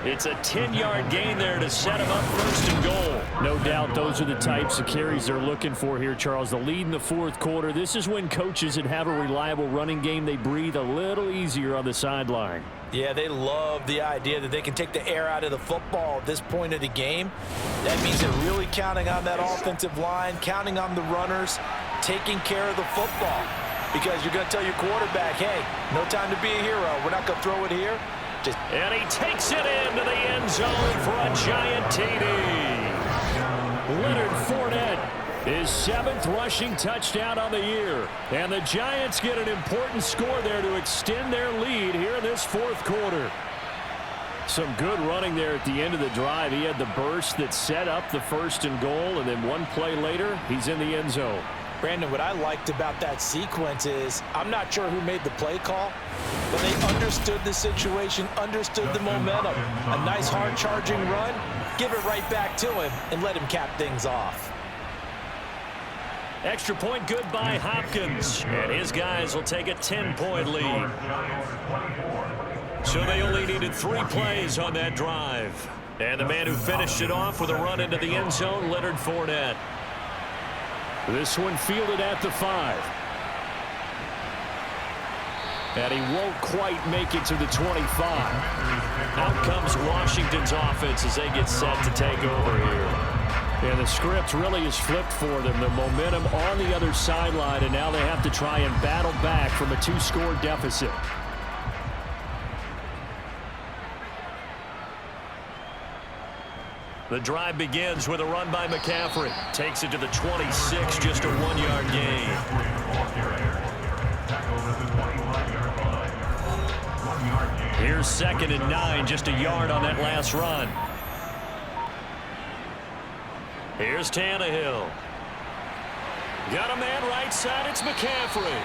3. It's a 10-yard gain there to set him up 1st and goal. No doubt those are the types of carries they're looking for here, Charles. The lead in the 4th quarter. This is when coaches that have a reliable running game, they breathe a little easier on the sideline. Yeah, they love the idea that they can take the air out of the football at this point of the game. That means they're really counting on that offensive line, counting on the runners, taking care of the football. Because you're going to tell your quarterback, hey, no time to be a hero. We're not going to throw it here. And he takes it into the end zone for a giant TD. Leonard Fournette, his 7th rushing touchdown on the year. And the Giants get an important score there to extend their lead here in this 4th quarter. Some good running there at the end of the drive. He had the burst that set up the 1st and goal, and then one play later, he's in the end zone. Brandon, what I liked about that sequence is I'm not sure who made the play call, but they understood the situation, understood the momentum. A nice hard charging run, give it right back to him and let him cap things off. Extra point good by Hopkins, and his guys will take a 10-point lead. So they only needed 3 plays on that drive. And the man who finished it off with a run into the end zone, Leonard Fournette. This one fielded at the 5. And he won't quite make it to the 25. Out comes Washington's offense as they get set to take over here. And the script really is flipped for them. The momentum on the other sideline, and now they have to try and battle back from a 2-score deficit. The drive begins with a run by McCaffrey. Takes it to the 26, just a 1-yard gain. Here's 2nd and 9, just a yard on that last run. Here's Tannehill. Got a man right side, it's McCaffrey.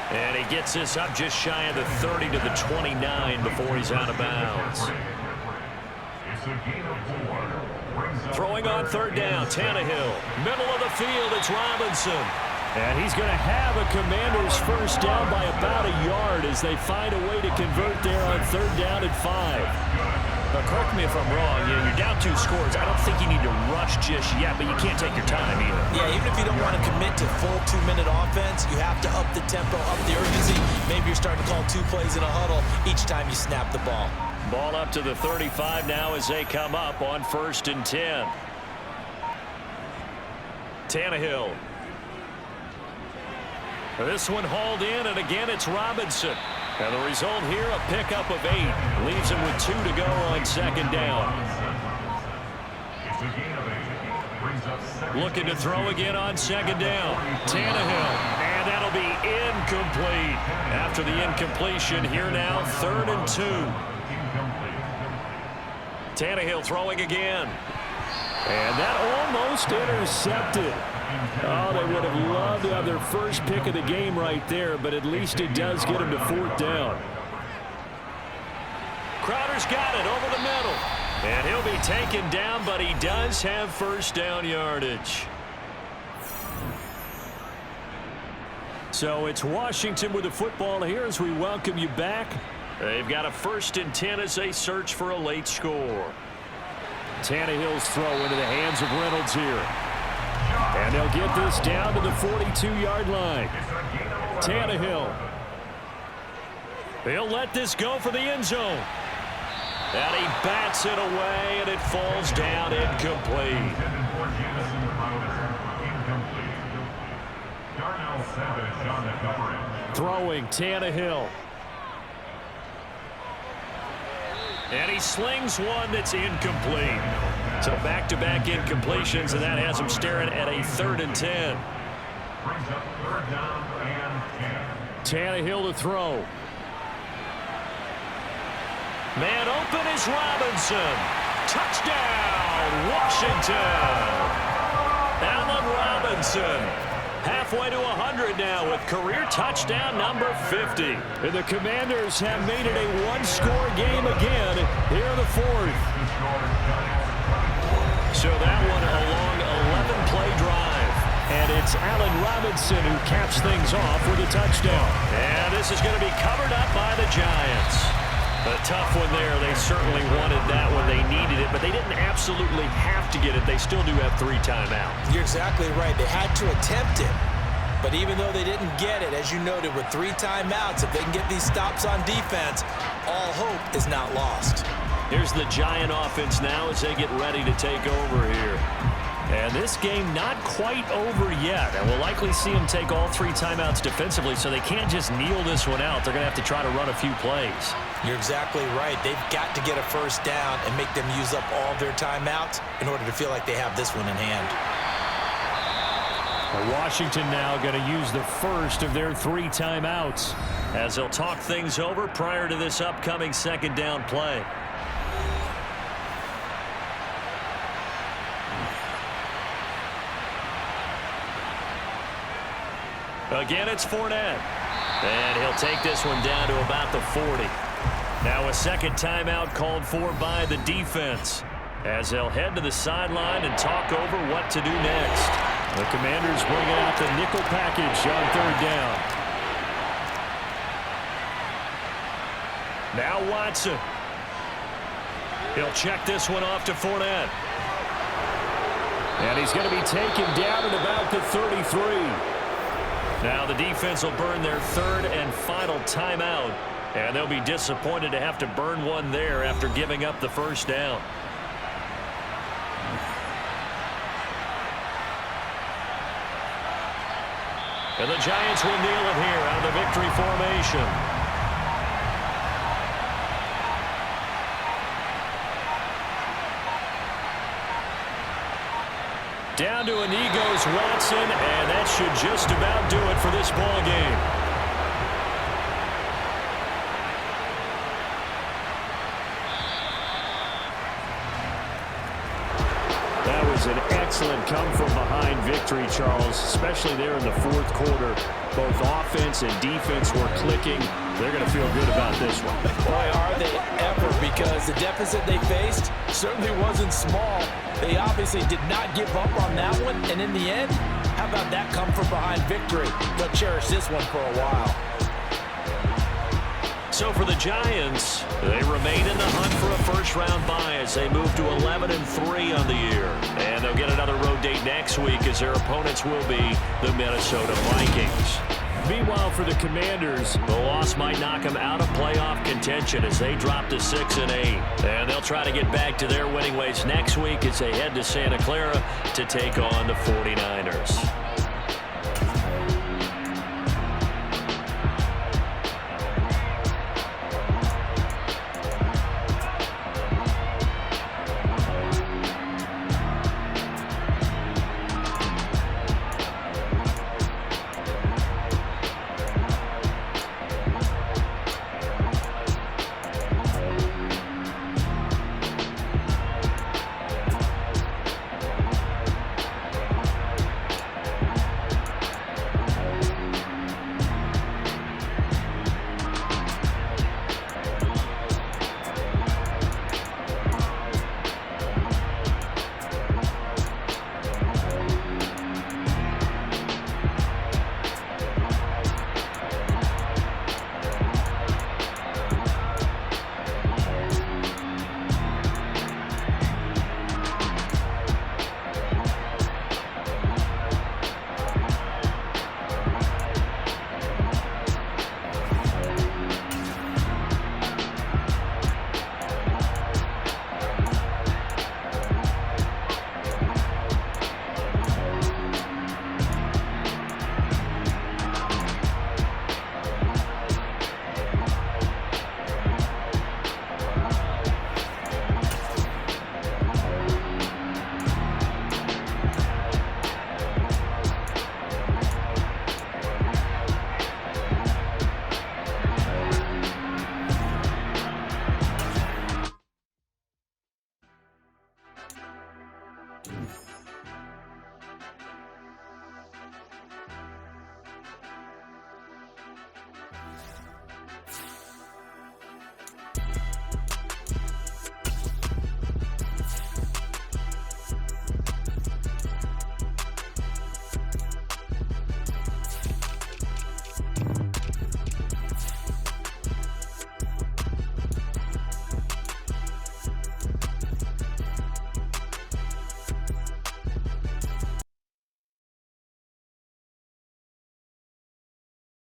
And he gets this up just shy of the 30 to the 29 before he's out of bounds. Throwing on 3rd down, Tannehill. Middle of the field, it's Robinson. And he's going to have a Commanders first down by about a yard as they find a way to convert there on 3rd down and 5. Now, correct me if I'm wrong. You're down 2 scores. I don't think you need to rush just yet, but you can't take your time either. Yeah, even if you don't want to commit to full 2-minute offense, you have to up the tempo, up the urgency. Maybe you're starting to call 2 plays in a huddle each time you snap the ball. Ball up to the 35 now as they come up on 1st and 10. Tannehill. This one hauled in, and again it's Robinson. And the result here, a pickup of 8. Leaves him with 2 to go on 2nd down. Looking to throw again on 2nd down. Tannehill. And that'll be incomplete. After the incompletion, here now, 3rd and 2. Tannehill throwing again. And that almost intercepted. Oh, they would have loved to have their first pick of the game right there, but at least it does get them to 4th down. Crowder's got it over the middle. And he'll be taken down, but he does have 1st down yardage. So it's Washington with the football here as we welcome you back. They've got a 1st and 10 as they search for a late score. Tannehill's throw into the hands of Reynolds here. And they'll get this down to the 42-yard line. Tannehill. He'll let this go for the end zone. And he bats it away, and it falls down incomplete. Throwing Tannehill. And he slings one that's incomplete. So back-to-back incompletions, and that has him staring at a 3rd and 10. Tannehill to throw. Man open is Robinson. Touchdown, Washington. Allen Robinson. Halfway to 100 now with career touchdown number 50. And the Commanders have made it a 1-score game again here in the 4th. So that one a long 11-play drive. And it's Allen Robinson who caps things off with a touchdown. And this is going to be covered up by the Giants. A tough one there. They certainly wanted that one. They needed it, but they didn't absolutely have to get it. They still do have 3 timeouts. You're exactly right. They had to attempt it. But even though they didn't get it, as you noted, with 3 timeouts, if they can get these stops on defense, all hope is not lost. Here's the Giant offense now as they get ready to take over here. And this game not quite over yet. And we'll likely see them take all 3 timeouts defensively, so they can't just kneel this one out. They're going to have to try to run a few plays. You're exactly right. They've got to get a 1st down and make them use up all their timeouts in order to feel like they have this one in hand. Washington now going to use the first of their 3 timeouts as they'll talk things over prior to this upcoming 2nd down play. Again, it's Fournette. And he'll take this one down to about the 40. Now a 2nd timeout called for by the defense as they'll head to the sideline and talk over what to do next. The Commanders bringing out the nickel package on 3rd down. Now Watson. He'll check this one off to Fournette. And he's going to be taken down at about the 33. Now the defense will burn their third and final timeout. And they'll be disappointed to have to burn one there after giving up the first down. And the Giants will kneel it here out of the victory formation. Down to a knee goes Watson, and that should just about do it for this ball game. That was an excellent come-from-behind victory, Charles, especially there in the fourth quarter. Both offense and defense were clicking. They're going to feel good about this one. Boy, are they ever, because the deficit they faced certainly wasn't small. They obviously did not give up on that one, and in the end, how about that come-from-behind victory? They'll cherish this one for a while. So for the Giants, they remain in the hunt for a first-round bye as they move to 11-3 on the year. And they'll get another road date next week as their opponents will be the Minnesota Vikings. Meanwhile, for the Commanders, the loss might knock them out of playoff contention as they drop to 6-8. And they'll try to get back to their winning ways next week as they head to Santa Clara to take on the 49ers.